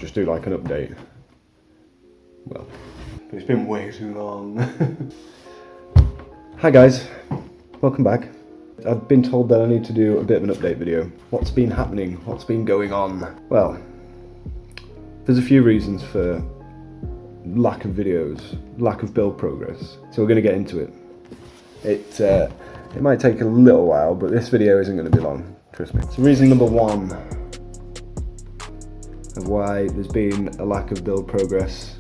just do like an update. Well, but it's been way too long. Hi guys, welcome back. I've been told that I need to do a bit of an update video. What's been happening? What's been going on? Well, there's a few reasons for lack of videos, lack of build progress. So we're going to get into it. It might take a little while, but this video isn't going to be long, trust me. So reason number one of why there's been a lack of build progress,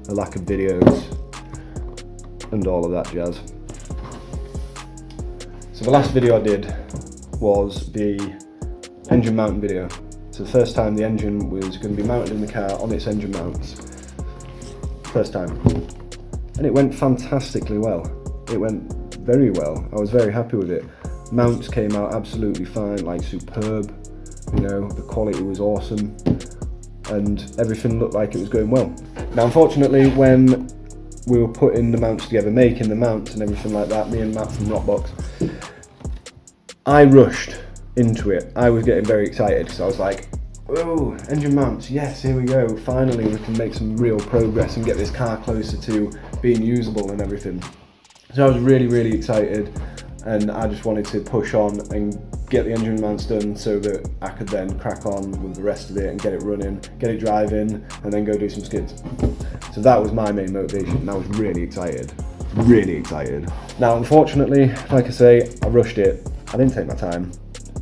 a lack of videos, and all of that jazz. So the last video I did was the engine mounting video. So the first time the engine was going to be mounted in the car on its engine mounts. First time. And it went fantastically well. It went very well. I was very happy with it. Mounts came out absolutely fine, like superb. You know, the quality was awesome. And everything looked like it was going well. Now unfortunately, when we were putting the mounts together, making the mounts and everything like that, me and Matt from Rockbox, I rushed into it. I was getting very excited because I was like, oh, engine mounts, yes, here we go. Finally we can make some real progress and get this car closer to being usable and everything. So I was really, really excited, and I just wanted to push on and get the engine mounts done so that I could then crack on with the rest of it and get it running, get it driving, and then go do some skids. So that was my main motivation, and I was really excited, really excited. Now unfortunately, like I say, I rushed it. I didn't take my time,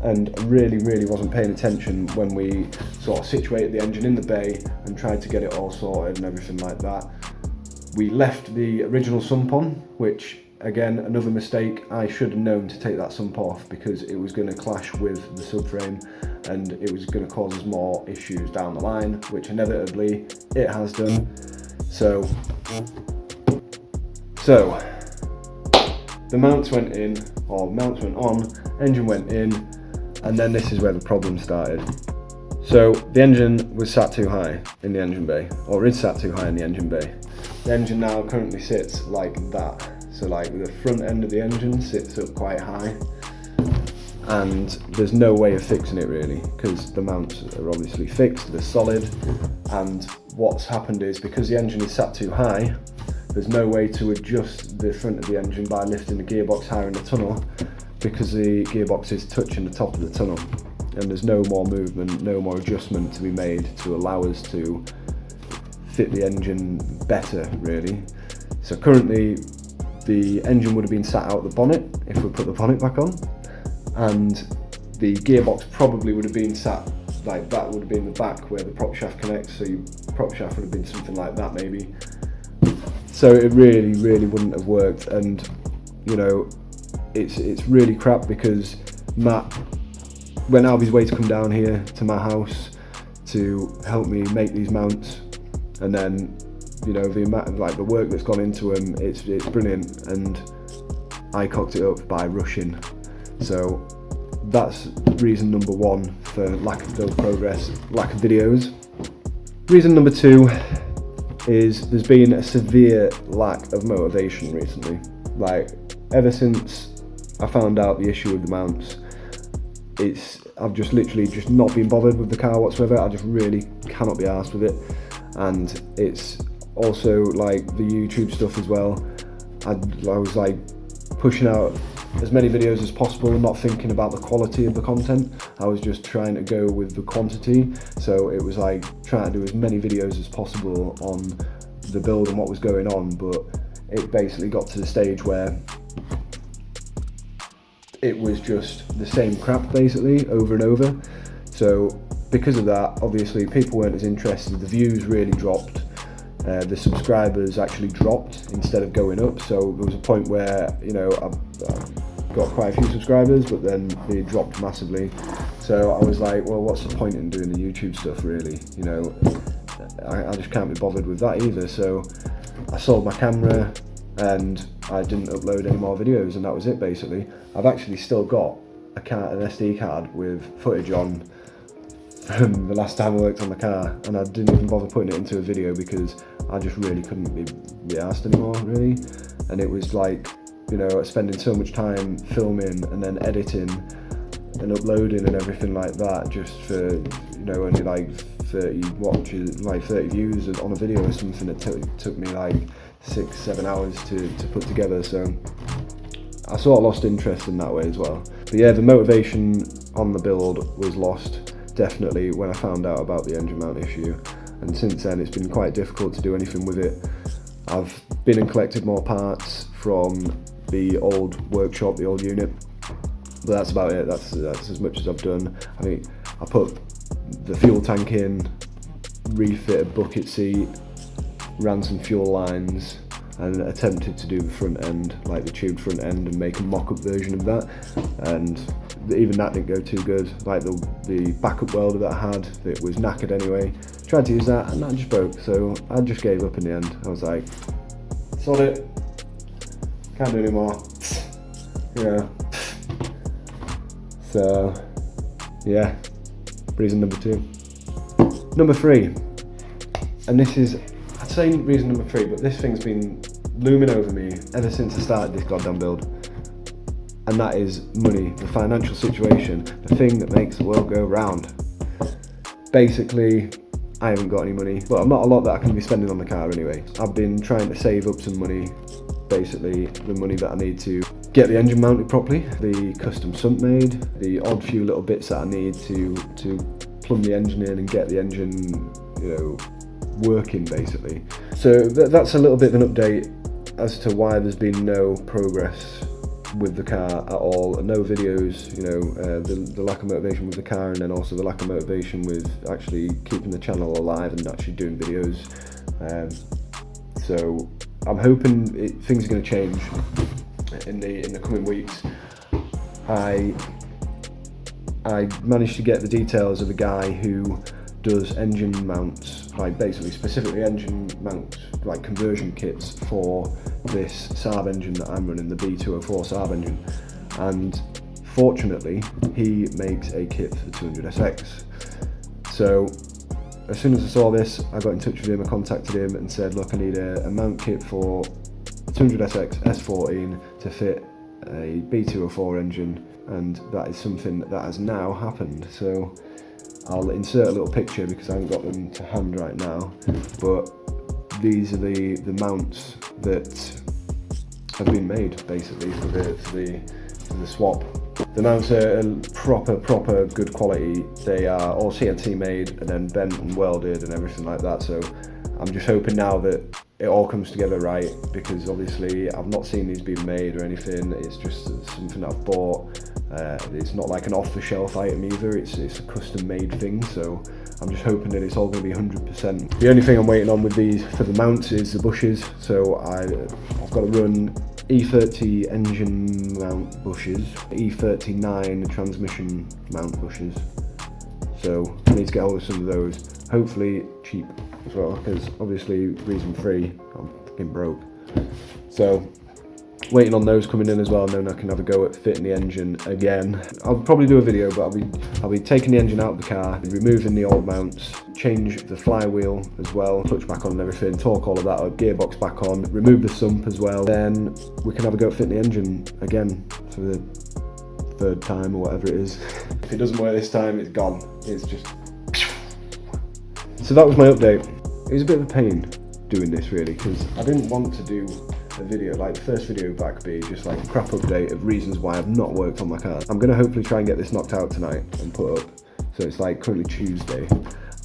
and I really wasn't paying attention when we sort of situated the engine in the bay and tried to get it all sorted and everything like that. We left the original sump on, which again, another mistake. I should have known to take that sump off because it was going to clash with the subframe and it was going to cause us more issues down the line, which inevitably it has done. So the mounts went in, or mounts went on, engine went in, and then this is where the problem started. So the engine was sat too high in the engine bay, or is sat too high in the engine bay. The engine now currently sits like that. So like the front end of the engine sits up quite high, and there's no way of fixing it really, because the mounts are obviously fixed, they're solid, and what's happened is because the engine is sat too high, there's no way to adjust the front of the engine by lifting the gearbox higher in the tunnel, because the gearbox is touching the top of the tunnel, and there's no more movement, no more adjustment to be made to allow us to fit the engine better really. So currently the engine would have been sat out the bonnet if we put the bonnet back on, and the gearbox probably would have been sat like that, would have been the back where the prop shaft connects, so your prop shaft would have been something like that maybe. So it really wouldn't have worked, and you know, it's really crap because Matt went out of his way to come down here to my house to help me make these mounts, and then you know, the amount of like the work that's gone into them, it's brilliant, and I cocked it up by rushing. So that's reason number one for lack of build progress, lack of videos. Reason number two is there's been a severe lack of motivation recently. Like ever since I found out the issue with the mounts, I've just literally just not been bothered with the car whatsoever. I just really cannot be arsed with it, and it's also like the YouTube stuff as well. I was like pushing out as many videos as possible, not thinking about the quality of the content. I was just trying to go with the quantity. So it was like trying to do as many videos as possible on the build and what was going on, but it basically got to the stage where it was just the same crap basically over and over. So because of that, obviously people weren't as interested, the views really dropped. The subscribers actually dropped instead of going up, so there was a point where, you know, I've got quite a few subscribers, but then they dropped massively. So I was like, well, what's the point in doing the YouTube stuff really? You know, I just can't be bothered with that either. So I sold my camera and I didn't upload any more videos, and that was it basically. I've actually still got an SD card with footage on from the last time I worked on the car, and I didn't even bother putting it into a video because I just really couldn't be asked anymore really. And it was like, you know, spending so much time filming and then editing and uploading and everything like that, just for, you know, only like 30 watches, like 30 views on a video or something that took me like 6-7 hours to put together. So I sort of lost interest in that way as well. But yeah, the motivation on the build was lost definitely when I found out about the engine mount issue, and since then it's been quite difficult to do anything with it. I've been and collected more parts from the old workshop, the old unit, but that's about it. That's as much as I've done. I mean, I put the fuel tank in, refit a bucket seat, ran some fuel lines, and attempted to do the front end, like the tubed front end, and make a mock-up version of that, and even that didn't go too good. Like the backup welder that I had, it was knackered anyway. Tried to use that and that just broke, so I just gave up in the end. I was like, sod it, can't do anymore. Yeah. So yeah, reason number 2. Number 3, and this is, I'd say reason number 3, but this thing's been looming over me ever since I started this goddamn build, and that is money, the financial situation, the thing that makes the world go round. Basically, I haven't got any money, but I'm not a lot that I can be spending on the car anyway. I've been trying to save up some money, basically the money that I need to get the engine mounted properly, the custom sump made, the odd few little bits that I need to plumb the engine in and get the engine, you know, working basically. So that's a little bit of an update as to why there's been no progress with the car at all, no videos, you know, the lack of motivation with the car, and then also the lack of motivation with actually keeping the channel alive and actually doing videos. So I'm hoping things are going to change in the coming weeks. I managed to get the details of a guy who does engine mounts, like basically specifically engine mounts, like conversion kits for this Saab engine that I'm running, the B204 Saab engine, and fortunately he makes a kit for the 200SX. So as soon as I saw this, I got in touch with him, I contacted him and said, look, I need a mount kit for the 200SX S14 to fit a B204 engine, and that is something that has now happened. So I'll insert a little picture because I haven't got them to hand right now, but these are the mounts that have been made basically for the swap. The mounts are proper good quality. They are all CNC made and then bent and welded and everything like that. So I'm just hoping now that it all comes together right, because obviously I've not seen these being made or anything. It's just something that I've bought. It's not like an off-the-shelf item either. It's a custom-made thing. So I'm just hoping that it's all going to be 100%. The only thing I'm waiting on with these for the mounts is the bushes. So I've got to run E30 engine mount bushes, E39 transmission mount bushes. So I need to get hold of some of those. Hopefully cheap as well, because obviously reason 3, I'm fucking broke. So waiting on those coming in as well, and then I can have a go at fitting the engine again. I'll probably do a video, but I'll be taking the engine out of the car, removing the old mounts, change the flywheel as well, clutch back on and everything, torque all of that up, gearbox back on, remove the sump as well. Then we can have a go at fitting the engine again for the 3rd time or whatever it is. If it doesn't work this time, it's gone. It's just... So that was my update. It was a bit of a pain doing this really, because I didn't want to do a video, like the first video back be just like a crap update of reasons why I've not worked on my car. I'm going to hopefully try and get this knocked out tonight and put up. So it's like currently Tuesday.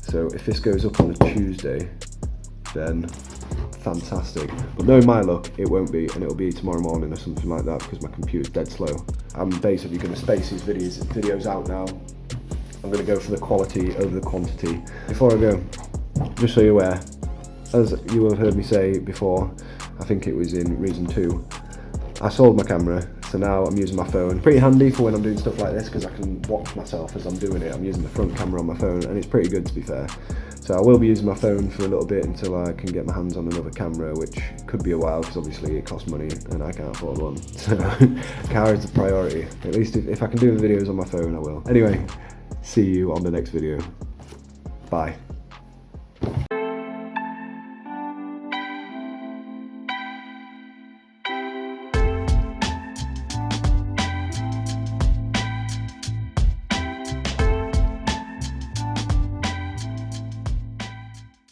So if this goes up on a Tuesday, then fantastic. But knowing my luck, it won't be, and it'll be tomorrow morning or something like that, because my computer's dead slow. I'm basically going to space these videos out now. I'm going to go for the quality over the quantity. Before I go, just so you're aware, as you will have heard me say before, I think it was in reason 2, I sold my camera, so now I'm using my phone. Pretty handy for when I'm doing stuff like this, because I can watch myself as I'm doing it. I'm using the front camera on my phone, and it's pretty good to be fair. So I will be using my phone for a little bit until I can get my hands on another camera, which could be a while, because obviously it costs money and I can't afford one. So car is the priority. At least if I can do the videos on my phone, I will. Anyway, see you on the next video. Bye.